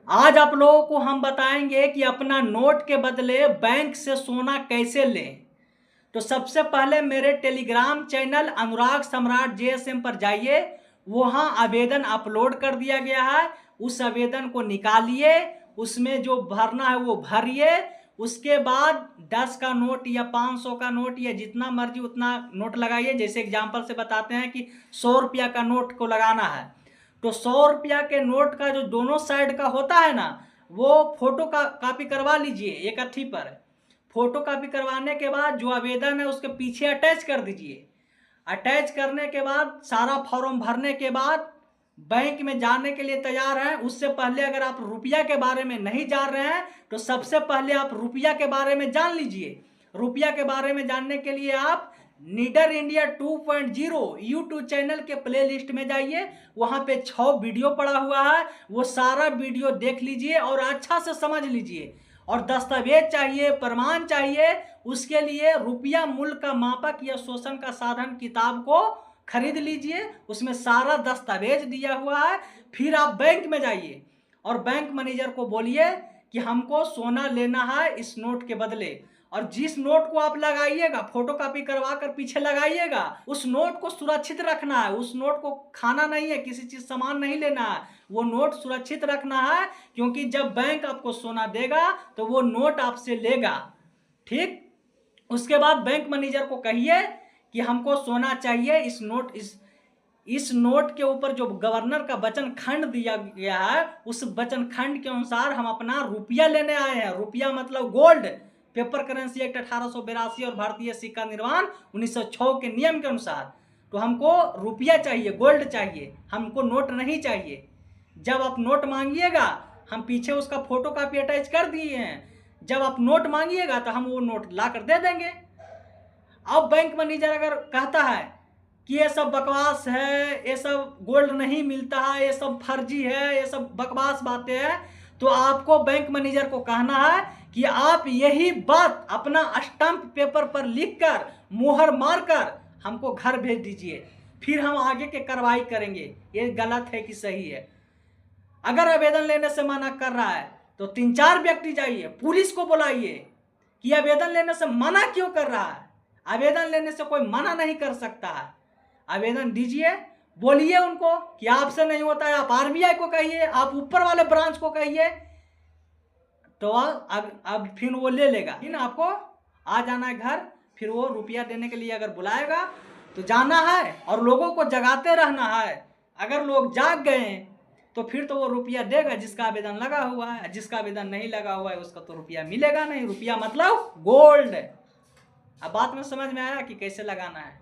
आज आप लोगों को हम बताएंगे कि अपना नोट के बदले बैंक से सोना कैसे लें। तो सबसे पहले मेरे टेलीग्राम चैनल अनुराग सम्राट JSM पर जाइए, वहाँ आवेदन अपलोड कर दिया गया है। उस आवेदन को निकालिए, उसमें जो भरना है वो भरिए। उसके बाद 10 का नोट या 500 का नोट या जितना मर्जी उतना नोट लगाइए। जैसे एग्जाम्पल से बताते हैं कि 100 रुपया का नोट को लगाना है, तो 100 रुपया के नोट का जो दोनों साइड का होता है ना, वो फोटो का कॉपी करवा लीजिए एक अट्ठी पर। फोटो कॉपी करवाने के बाद जो आवेदन है उसके पीछे अटैच कर दीजिए। अटैच करने के बाद सारा फॉर्म भरने के बाद बैंक में जाने के लिए तैयार हैं। उससे पहले अगर आप रुपया के बारे में नहीं जान रहे हैं तो सबसे पहले आप रुपया के बारे में जान लीजिए। रुपया के बारे में जानने के लिए आप नीडर इंडिया 2.0 यूट्यूब चैनल के प्ले लिस्ट में जाइए, वहाँ पे 6 वीडियो पड़ा हुआ है, वो सारा वीडियो देख लीजिए और अच्छा से समझ लीजिए। और दस्तावेज चाहिए, प्रमाण चाहिए, उसके लिए रुपया मूल्य का मापक या शोषण का साधन किताब को खरीद लीजिए, उसमें सारा दस्तावेज दिया हुआ है। फिर आप बैंक में जाइए और बैंक मैनेजर को बोलिए कि हमको सोना लेना है इस नोट के बदले। और जिस नोट को आप लगाइएगा, फोटो कॉपी करवा कर पीछे लगाइएगा, उस नोट को सुरक्षित रखना है। उस नोट को खाना नहीं है, किसी चीज सामान नहीं लेना है, वो नोट सुरक्षित रखना है। क्योंकि जब बैंक आपको सोना देगा तो वो नोट आपसे लेगा, ठीक। उसके बाद बैंक मैनेजर को कहिए कि हमको सोना चाहिए, इस नोट के ऊपर जो गवर्नर का वचन खंड दिया गया है उस वचन खंड के अनुसार हम अपना रुपया लेने आए हैं। रुपया मतलब गोल्ड, पेपर करेंसी एक्ट 1882 और भारतीय सिक्का निर्माण 1906 के नियम के अनुसार। तो हमको रुपया चाहिए, गोल्ड चाहिए, हमको नोट नहीं चाहिए। जब आप नोट मांगिएगा, हम पीछे उसका फोटो कॉपी अटैच कर दिए हैं, जब आप नोट मांगिएगा तो हम वो नोट ला कर दे देंगे। अब बैंक मैनेजर अगर कहता है कि ये सब बकवास है, ये सब गोल्ड नहीं मिलता है, ये सब फर्जी है, ये सब बकवास बातें हैं, तो आपको बैंक मैनेजर को कहना है कि आप यही बात अपना स्टंप पेपर पर लिखकर मुहर मारकर हमको घर भेज दीजिए, फिर हम आगे के कार्रवाई करेंगे ये गलत है कि सही है। अगर आवेदन लेने से मना कर रहा है तो 3-4 व्यक्ति जाइए, पुलिस को बुलाइए कि आवेदन लेने से मना क्यों कर रहा है। आवेदन लेने से कोई मना नहीं कर सकता है, आवेदन दीजिए। बोलिए उनको कि आपसे नहीं होता है, आप RBI को कहिए, आप ऊपर वाले ब्रांच को कहिए, तो अब फिर वो ले लेगा। फिर आपको आ जाना है घर, फिर वो रुपया देने के लिए अगर बुलाएगा तो जाना है और लोगों को जगाते रहना है। अगर लोग जाग गए तो फिर तो वो रुपया देगा जिसका आवेदन लगा हुआ है, जिसका आवेदन नहीं लगा हुआ है उसका तो रुपया मिलेगा नहीं। रुपया मतलब गोल्ड। अब बात में समझ में आया कि कैसे लगाना है।